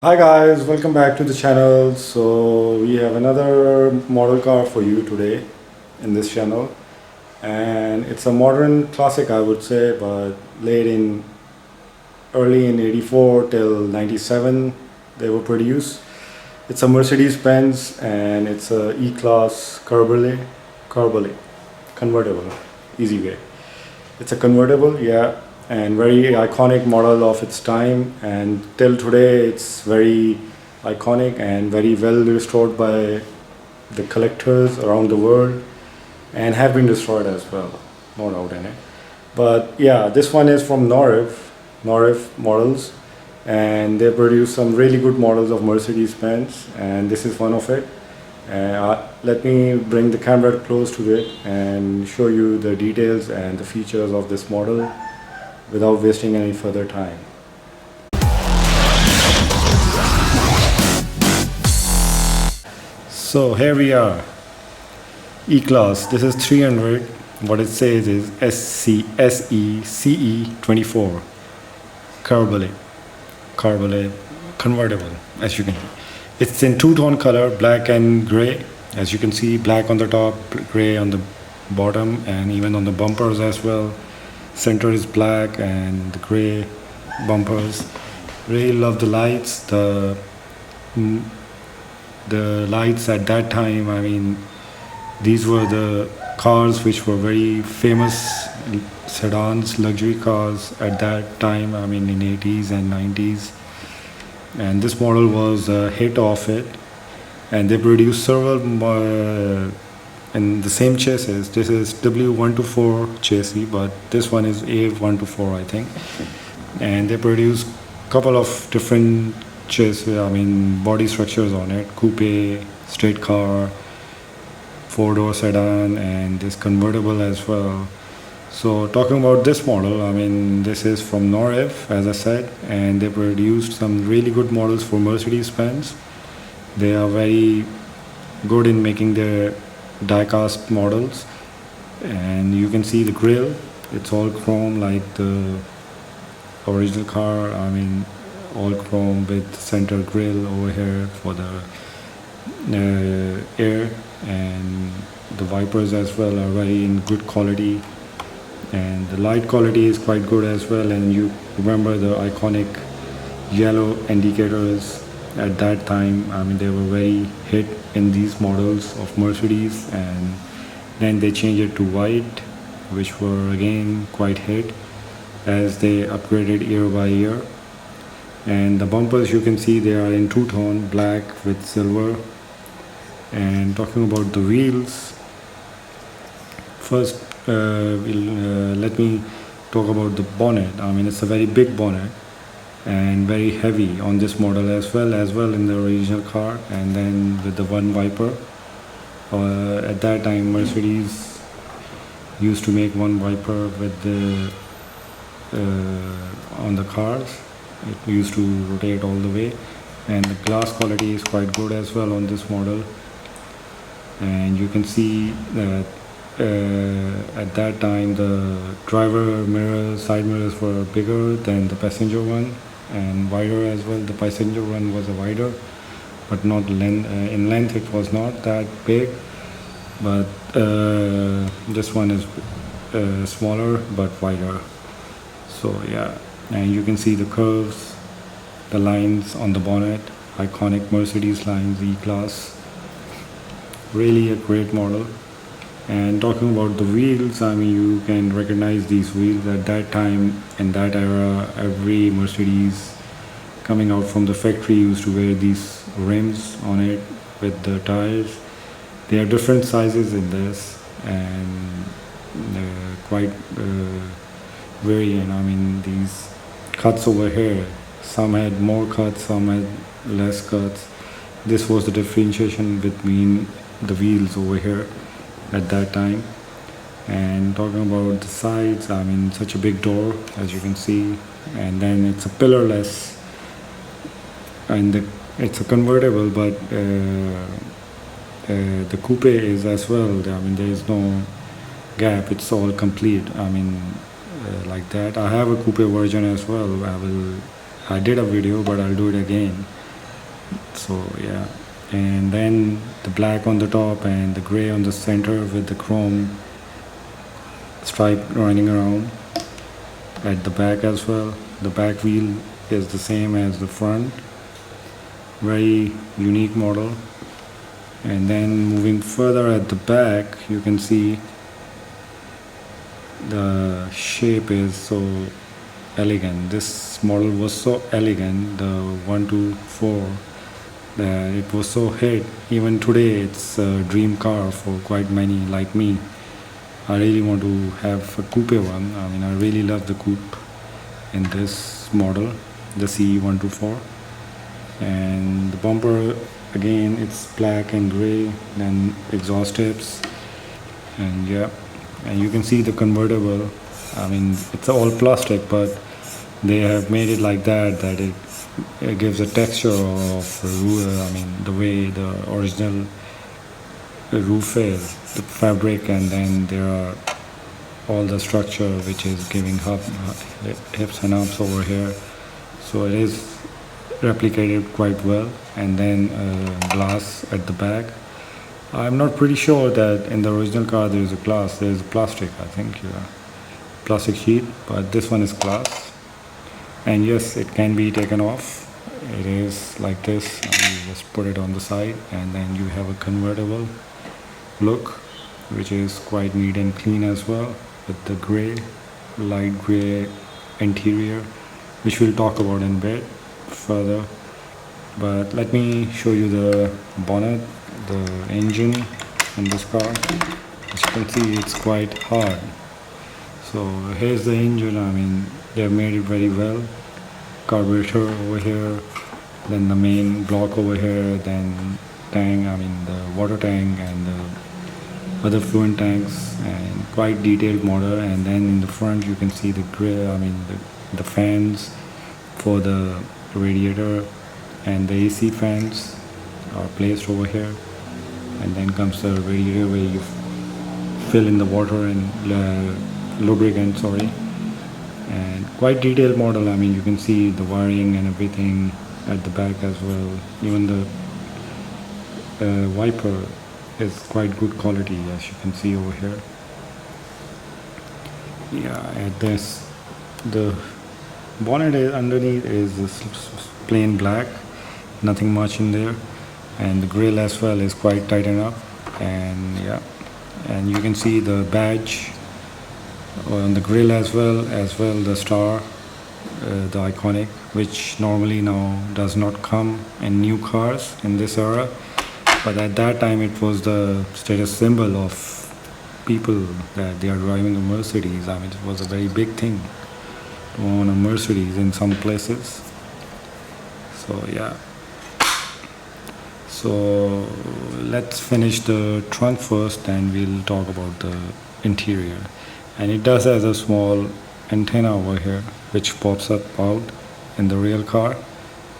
Hi guys, welcome back to the channel. So we have another model car for you today in this channel, and it's a modern classic, I would say, but late in early in 84 till 97 they were produced. It's a Mercedes-Benz and it's a E-Class Cabriolet convertible, easy way. It's a convertible, yeah, and very iconic model of its time. And till today, it's very iconic and very well restored by the collectors around the world, and have been destroyed as well, no doubt in it. But yeah, this one is from Norev models, and they produce some really good models of Mercedes-Benz, and this is one of it. Let me bring the camera close to it and show you the details and the features of this model without wasting any further time. So here we are, E-Class. This is 300. What it says is SECE24 Cabriolet convertible, as you can see. It's in two-tone color, black and gray. As you can see, black on the top, gray on the bottom, and even on the bumpers as well. Center is black and the gray bumpers. Really love the lights. The lights at that time, I mean, these were the cars which were very famous sedans, luxury cars at that time, I mean in 80s and 90s. And this model was a hit of it, and they produced several in the same chassis. This is W124 chassis, but this one is A124, I think. And they produced couple of different chassis, I mean body structures on it: coupe, straight car, four-door sedan, and this convertible as well. So talking about this model, I mean, this is from Norev, as I said, and they produced some really good models for Mercedes-Benz. They are very good in making their diecast models, and you can see the grille. It's all chrome like the original car. I mean, all chrome with center grille over here for the air, and the wipers as well are very in good quality, and the light quality is quite good as well. And you remember the iconic yellow indicators at that time. I mean, they were very hit in these models of Mercedes, and then they changed it to white, which were again quite hit as they upgraded year by year. And the bumpers, you can see they are in two-tone, black with silver. And talking about the wheels, first let me talk about the bonnet. I mean, it's a very big bonnet and very heavy on this model as well in the original car, and then with the one wiper. At that time, Mercedes used to make one wiper with the on the cars. It used to rotate all the way, and the glass quality is quite good as well on this model. And you can see that at that time the driver mirrors, side mirrors were bigger than the passenger one, and wider as well. The passenger one was a wider, but not in length it was not that big, but this one is smaller but wider. So yeah, and you can see the curves, the lines on the bonnet, iconic Mercedes lines, E-Class. Really a great model. And talking about the wheels, I mean, you can recognize these wheels at that time. In that era, every Mercedes coming out from the factory used to wear these rims on it with the tires. They are different sizes in this, and quite varying. I mean, these cuts over here, some had more cuts, some had less cuts. This was the differentiation between the wheels over here at that time. And talking about the sides, I mean, such a big door, as you can see, and then it's a pillarless, and it's a convertible, but the coupe is as well. I mean, there is no gap, it's all complete. I mean, like that. I have a coupe version as well. I did a video, but I'll do it again. So yeah, and then the black on the top and the gray on the center with the chrome stripe running around at the back as well. The back wheel is the same as the front, very unique model. And then moving further at the back, you can see the shape is so elegant. This model was so elegant, the 124, that it was so hit. Even today it's a dream car for quite many like me. I really want to have a coupe one. I mean, I really love the coupe in this model, the CE124. And the bumper, again, it's black and gray, then exhaust tips, and yeah, and you can see the convertible. I mean, it's all plastic, but they have made it like that it gives a texture of I mean, the way the original roof is, the fabric, and then there are all the structure which is giving hips and humps over here. So it is replicated quite well. And then glass at the back. I'm not pretty sure that in the original car there is a glass. There is plastic, I think, yeah, plastic sheet, but this one is glass. And yes, it can be taken off. It is like this, and you just put it on the side, and then you have a convertible look, which is quite neat and clean as well, with the gray, light gray interior, which we'll talk about in a bit further. But let me show you the bonnet, the engine in this car. As you can see, it's quite hard. So here's the engine. I mean, they have made it very well. Carburetor over here, then the main block over here, then tank, I mean the water tank and the other fluid tanks, and quite detailed model. And then in the front you can see the grill, I mean the fans for the radiator, and the AC fans are placed over here. And then comes the radiator where you fill in the water and lubricant, sorry. And quite detailed model. I mean, you can see the wiring and everything at the back as well. Even the wiper is quite good quality, as you can see over here. Yeah, at this, the bonnet underneath is plain black, nothing much in there, and the grill as well is quite tightened up. And yeah, and you can see the badge on the grill as well the star, the iconic, which normally now does not come in new cars in this era, but at that time it was the status symbol of people that they are driving a Mercedes. I mean, it was a very big thing to own a Mercedes in some places. So yeah, so let's finish the trunk first, and we'll talk about the interior. And it does has a small antenna over here which pops up out in the real car,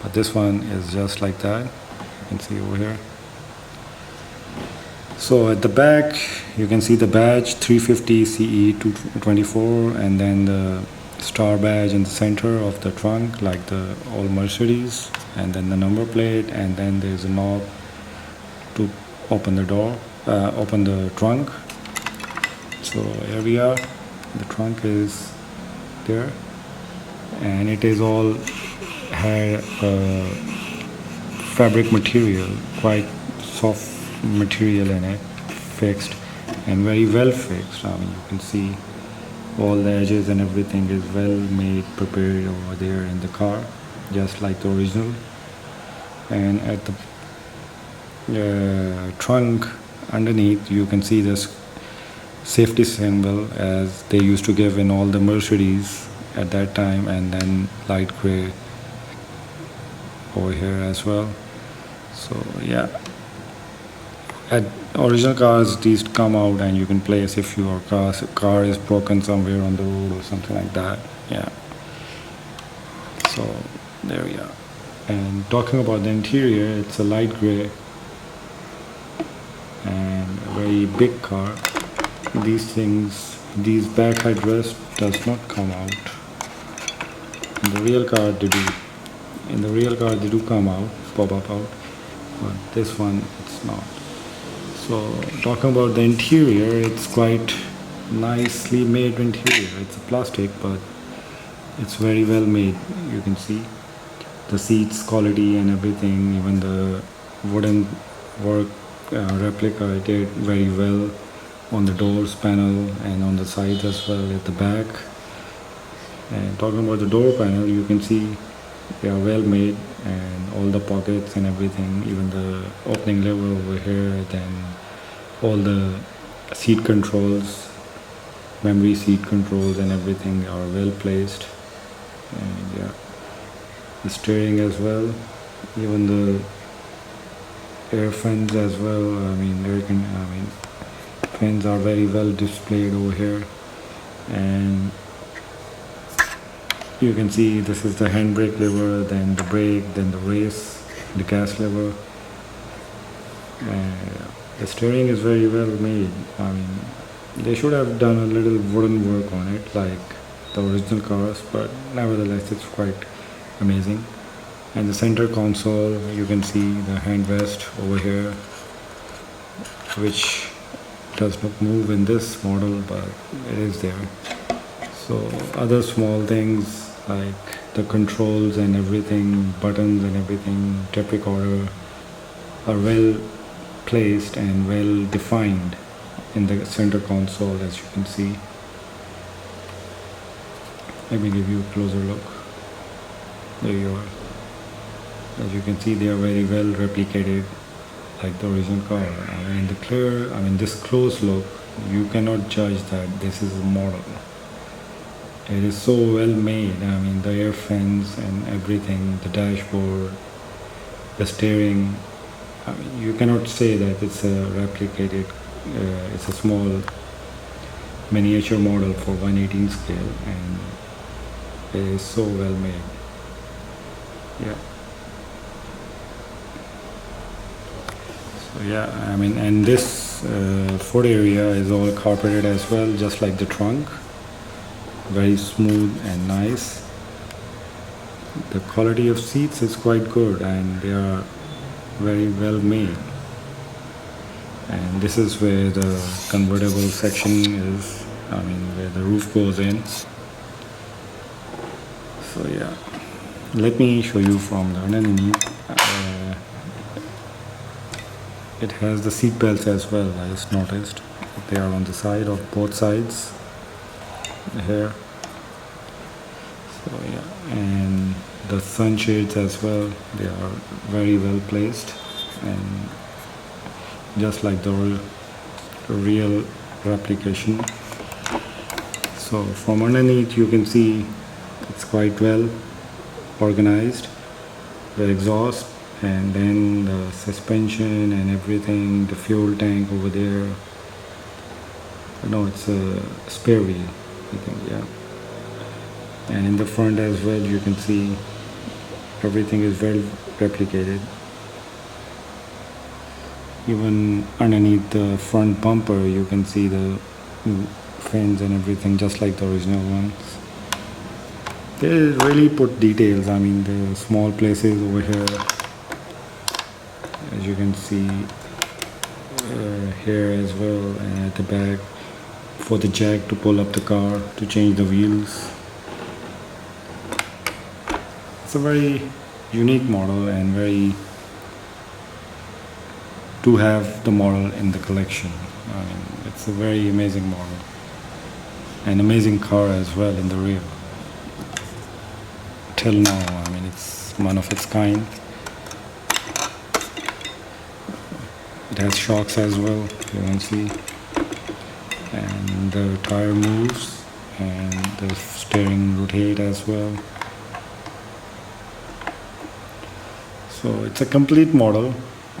but this one is just like that, you can see over here. So at the back you can see the badge 350 CE224, and then the star badge in the center of the trunk like the all Mercedes, and then the number plate, and then there's a knob to open the door, open the trunk. So here we are, the trunk is there, and it is all had fabric material, quite soft material in it, fixed and very well fixed. I mean, you can see all the edges and everything is well made, prepared over there in the car, just like the original. And at the trunk underneath you can see this safety symbol as they used to give in all the Mercedes at that time, and then light gray over here as well. So yeah, at original cars these come out and you can place if your car is broken somewhere on the road or something like that. Yeah, so there we are. And talking about the interior, it's a light gray and a very big car. These back headrests does not come out. In the real car they do come out, pop up out, but this one it's not. So talking about the interior, it's quite nicely made interior. It's a plastic, but it's very well made. You can see the seats quality and everything, even the wooden work replica I did very well on the doors panel and on the sides as well at the back. And talking about the door panel, you can see they are well made, and all the pockets and everything, even the opening lever over here, then all the seat controls, memory seat controls and everything are well placed. And yeah, the steering as well, even the air fins as well. Fins are very well displayed over here, and you can see this is the handbrake lever, then the brake, then the race, the gas lever. The steering is very well made. They should have done a little wooden work on it like the original cars, but nevertheless it's quite amazing. And the center console, you can see the handrest over here, which does not move in this model, but it is there. So other small things like the controls and everything, buttons and everything, tape recorder are well placed and well defined in the center console, as you can see. Let me give you a closer look. There you are. As you can see, they are very well replicated like the original car. This close look, you cannot judge that this is a model. It is so well made. The air fins and everything, the dashboard, the steering. You cannot say that it's a replicated, it's a small miniature model for 1/18 scale, and it is so well made. Yeah. So yeah, and this foot area is all carpeted as well, just like the trunk. Very smooth and nice. The quality of seats is quite good, and they are very well made. And this is where the convertible section is, where the roof goes in. So yeah, let me show you from the underneath. It has the seat belts as well. I just noticed they are on the side of both sides here. So yeah, and the sunshades as well, they are very well placed, and just like the real replication. So from underneath you can see it's quite well organized, the exhaust, and then the suspension and everything, the fuel tank over there. No, it's a spare wheel, I think, yeah. And in the front as well, you can see everything is well replicated. Even underneath the front bumper, you can see the fins and everything, just like the original ones. They really put details. The small places over here, as you can see, here as well, and at the back for the jack to pull up the car to change the wheels. It's a very unique model, and very to have the model in the collection. It's a very amazing model, an amazing car as well in the rear. Till now, it's one of its kind. It has shocks as well, you can see, and the tire moves, and the steering rotate as well. So it's a complete model,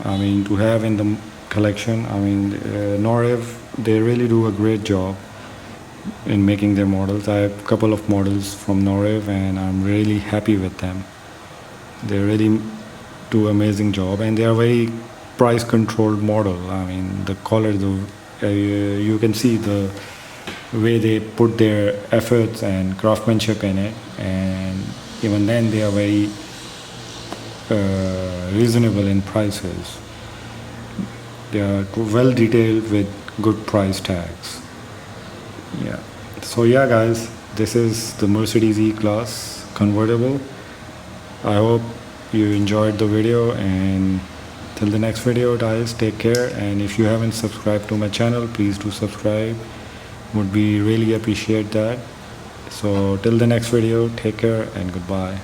to have in the collection. Norev, they really do a great job in making their models. I have a couple of models from Norev, and I'm really happy with them. They really do amazing job, and they are very price controlled model. The color, you can see the way they put their efforts and craftsmanship in it, and even then they are very reasonable in prices. They are well detailed with good price tags. Yeah. So yeah, guys, this is the Mercedes E-Class convertible. I hope you enjoyed the video, and till the next video, guys, take care. And if you haven't subscribed to my channel, please do subscribe. Would be really appreciate that. So till the next video, take care and goodbye.